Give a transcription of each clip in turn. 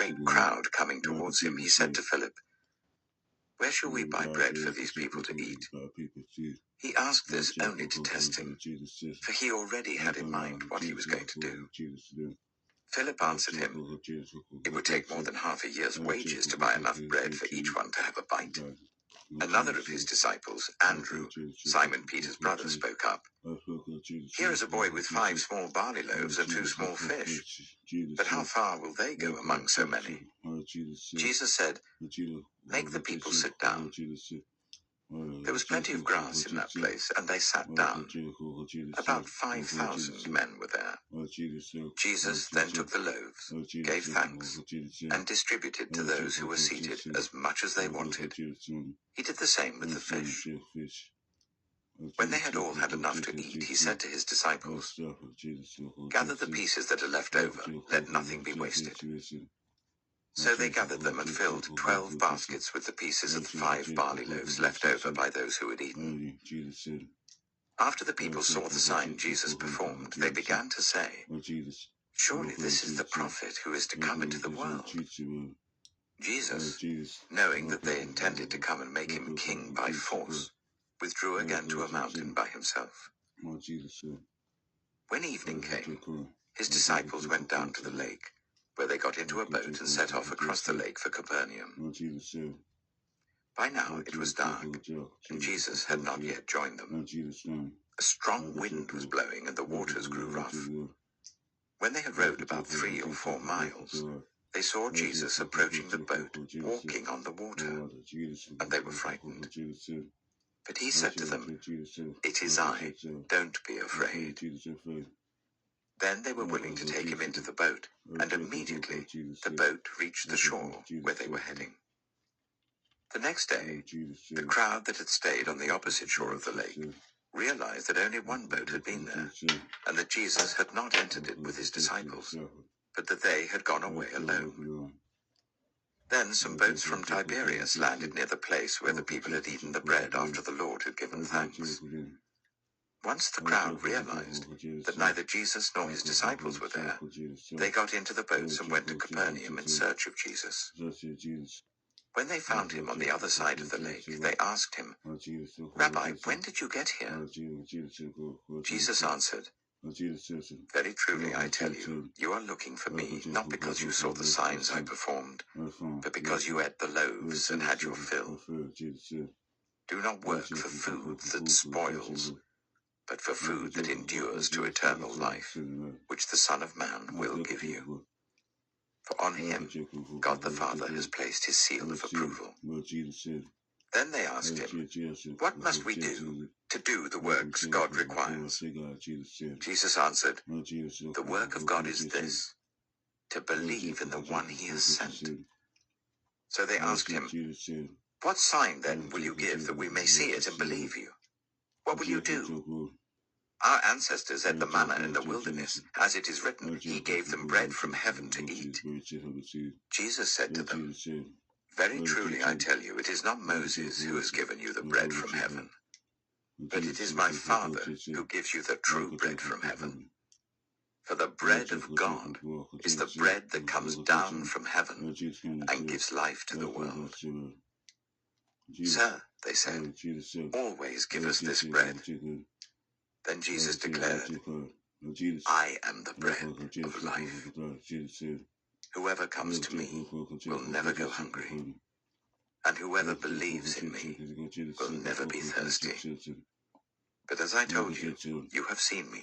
great crowd coming towards him, he said to Philip, "Where shall we buy bread for these people to eat?" He asked this only to test him, for he already had in mind what he was going to do. Philip answered him, "It would take more than half a year's wages to buy enough bread for each one to have a bite." Another of his disciples, Andrew, Simon Peter's brother, spoke up. "Here is a boy with 5 small barley loaves and 2 small fish. But how far will they go among so many?" Jesus said, "Make the people sit down." There was plenty of grass in that place, and they sat down. About 5,000 men were there. Jesus then took the loaves, gave thanks, and distributed to those who were seated as much as they wanted. He did the same with the fish. When they had all had enough to eat, he said to his disciples, "Gather the pieces that are left over, let nothing be wasted." So they gathered them and filled 12 baskets with the pieces of the 5 barley loaves left over by those who had eaten. After the people saw the sign Jesus performed, they began to say, "Surely this is the prophet who is to come into the world." Jesus, knowing that they intended to come and make him king by force, withdrew again to a mountain by himself. When evening came, his disciples went down to the lake, where they got into a boat and set off across the lake for Capernaum. By now it was dark, and Jesus had not yet joined them. A strong wind was blowing, and the waters grew rough. When they had rowed about 3 or 4 miles, they saw Jesus approaching the boat, walking on the water, and they were frightened. But he said to them, "It is I, don't be afraid." Then they were willing to take him into the boat, and immediately the boat reached the shore where they were heading. The next day, the crowd that had stayed on the opposite shore of the lake realized that only one boat had been there, and that Jesus had not entered it with his disciples, but that they had gone away alone. Then some boats from Tiberias landed near the place where the people had eaten the bread after the Lord had given thanks. Once the crowd realized that neither Jesus nor his disciples were there, they got into the boats and went to Capernaum in search of Jesus. When they found him on the other side of the lake, they asked him, "Rabbi, when did you get here?" Jesus answered, "Very truly I tell you, you are looking for me, not because you saw the signs I performed, but because you ate the loaves and had your fill. Do not work for food that spoils, but for food that endures to eternal life, which the Son of Man will give you. For on him God the Father has placed his seal of approval." Then they asked him, "What must we do to do the works God requires?" Jesus answered, "The work of God is this, to believe in the one he has sent." So they asked him, "What sign then will you give that we may see it and believe you? What will you do? Our ancestors ate the manna in the wilderness, as it is written, he gave them bread from heaven to eat." Jesus said to them, "Very truly I tell you, it is not Moses who has given you the bread from heaven, but it is my Father who gives you the true bread from heaven. For the bread of God is the bread that comes down from heaven and gives life to the world." "Sir," they said, "always give us this bread." Then Jesus declared, "I am the bread of life. Whoever comes to me will never go hungry, and whoever believes in me will never be thirsty. But as I told you, you have seen me,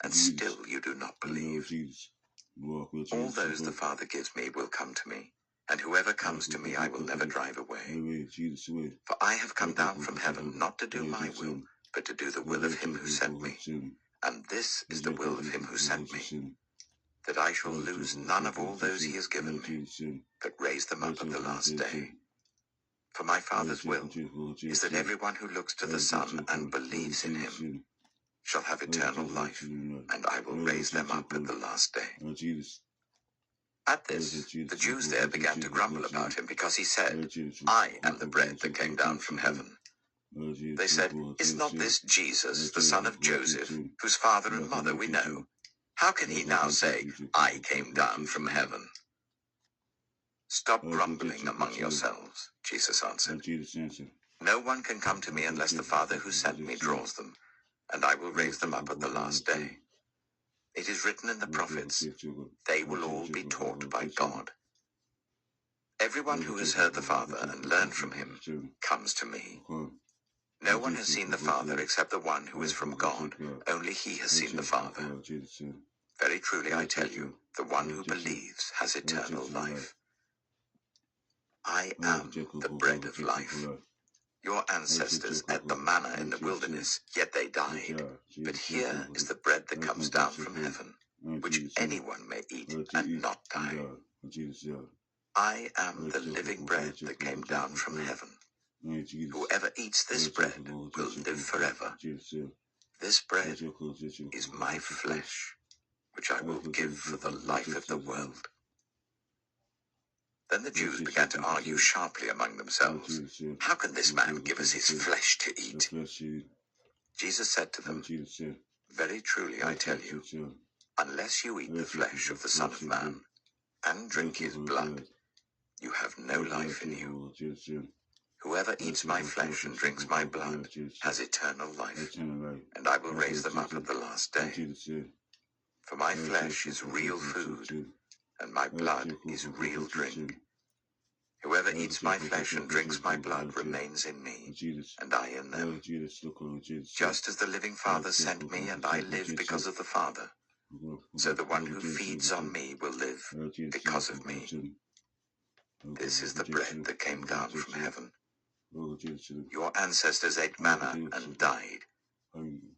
and still you do not believe. All those the Father gives me will come to me, and whoever comes to me I will never drive away. For I have come down from heaven not to do my will, but to do the will of him who sent me. And this is the will of him who sent me, that I shall lose none of all those he has given me, but raise them up at the last day. For my Father's will is that everyone who looks to the Son and believes in him shall have eternal life, and I will raise them up at the last day." At this, the Jews there began to grumble about him, because he said, "I am the bread that came down from heaven." They said, "Is not this Jesus, the son of Joseph, whose father and mother we know? How can he now say, 'I came down from heaven'?" Stop grumbling among yourselves, Jesus answered. No one can come to me unless the Father who sent me draws them, and I will raise them up at the last day. It is written in the prophets, they will all be taught by God. Everyone who has heard the Father and learned from him comes to me. No one has seen the Father except the one who is from God. Only he has seen the Father. Very truly I tell you, the one who believes has eternal life. I am the bread of life. Your ancestors ate the manna in the wilderness, yet they died. But here is the bread that comes down from heaven, which anyone may eat and not die. I am the living bread that came down from heaven. Whoever eats this bread will live forever. This bread is my flesh, which I will give for the life of the world. Then the Jews began to argue sharply among themselves. How can this man give us his flesh to eat? Jesus said to them, very truly I tell you, unless you eat the flesh of the Son of Man and drink his blood, you have no life in you. Whoever eats my flesh and drinks my blood has eternal life, and I will raise them up at the last day. For my flesh is real food, and my blood is real drink. Whoever eats my flesh and drinks my blood remains in me, and I in them. Just as the living Father sent me, and I live because of the Father, so the one who feeds on me will live because of me. This is the bread that came down from heaven. Your ancestors ate manna and died,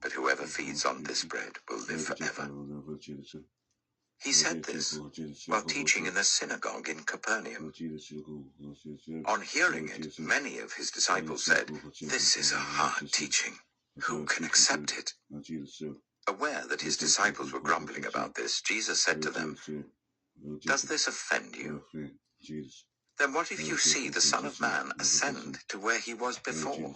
but whoever feeds on this bread will live forever. He said this while teaching in the synagogue in Capernaum. On hearing it, many of his disciples said, this is a hard teaching. Who can accept it? Aware that his disciples were grumbling about this, Jesus said to them, does this offend you? Then what if you see the Son of Man ascend to where he was before?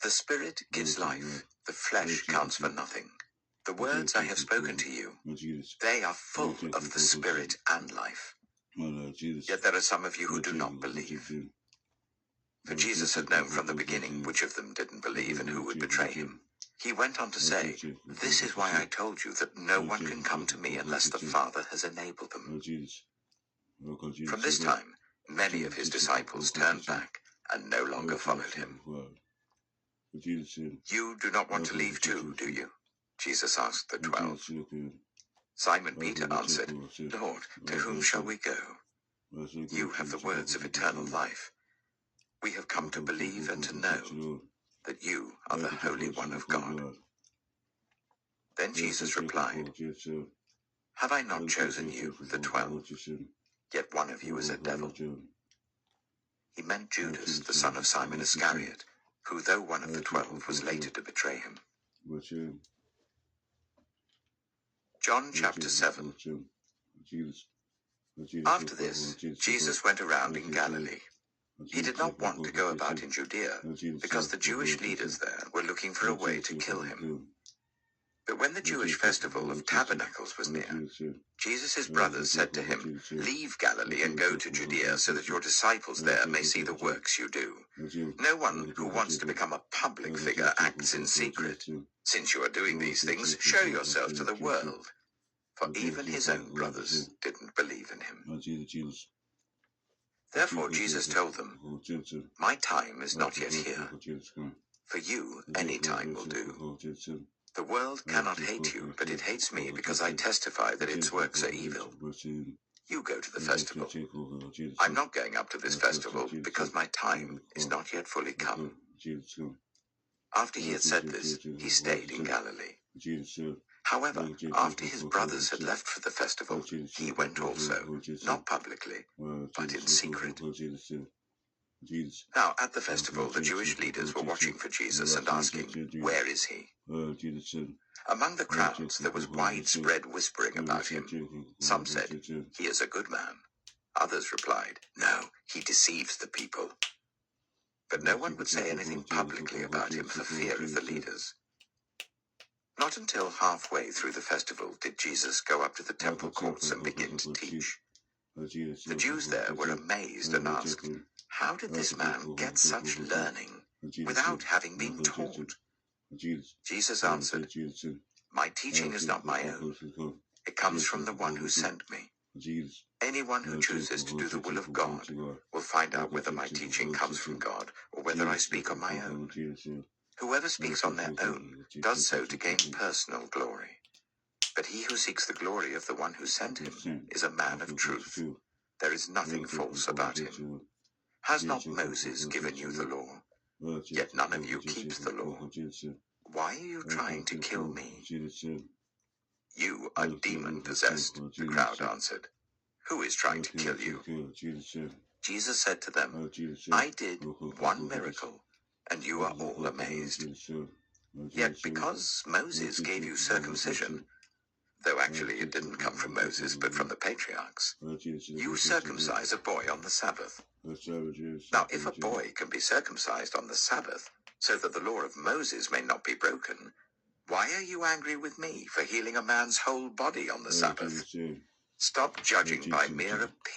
The Spirit gives life, the flesh counts for nothing. The words I have spoken to you, they are full of the Spirit and life. Yet there are some of you who do not believe. For Jesus had known from the beginning which of them didn't believe and who would betray him. He went on to say, this is why I told you that no one can come to me unless the Father has enabled them. From this time, many of his disciples turned back and no longer followed him. You do not want to leave too, do you? Jesus asked the 12. Simon Peter answered, Lord, to whom shall we go? You have the words of eternal life. We have come to believe and to know that you are the Holy One of God. Then Jesus replied, have I not chosen you, the 12? Yet one of you is a devil. He meant Judas, the son of Simon Iscariot, who, though one of the 12, was later to betray him. John chapter 7. After this, Jesus went around in Galilee. He did not want to go about in Judea, because the Jewish leaders there were looking for a way to kill him. But when the Jewish festival of Tabernacles was near, Jesus' brothers said to him, leave Galilee and go to Judea so that your disciples there may see the works you do. No one who wants to become a public figure acts in secret. Since you are doing these things, show yourself to the world. For even his own brothers didn't believe in him. Therefore Jesus told them, my time is not yet here. For you, any time will do. The world cannot hate you, but it hates me because I testify that its works are evil. You go to the festival. I'm not going up to this festival because my time is not yet fully come. After he had said this, he stayed in Galilee. However, after his brothers had left for the festival, he went also, not publicly, but in secret. Now, at the festival, the Jewish leaders were watching for Jesus and asking, where is he? Among the crowds, there was widespread whispering about him. Some said, he is a good man. Others replied, no, he deceives the people. But no one would say anything publicly about him for fear of the leaders. Not until halfway through the festival did Jesus go up to the temple courts and begin to teach. The Jews there were amazed and asked, "How did this man get such learning without having been taught?" Jesus answered, "My teaching is not my own. It comes from the one who sent me. Anyone who chooses to do the will of God will find out whether my teaching comes from God or whether I speak on my own. Whoever speaks on their own does so to gain personal glory. But he who seeks the glory of the one who sent him is a man of truth. There is nothing false about him. Has not Moses given you the law? Yet none of you keeps the law. Why are you trying to kill me?" "You are demon-possessed," the crowd answered. "Who is trying to kill you?" Jesus said to them, "I did one miracle, and you are all amazed. Yet because Moses gave you circumcision, though actually it didn't come from Moses but from the patriarchs, you circumcise a boy on the Sabbath. Now if a boy can be circumcised on the Sabbath, so that the law of Moses may not be broken, why are you angry with me for healing a man's whole body on the Sabbath? Stop judging by mere appearance."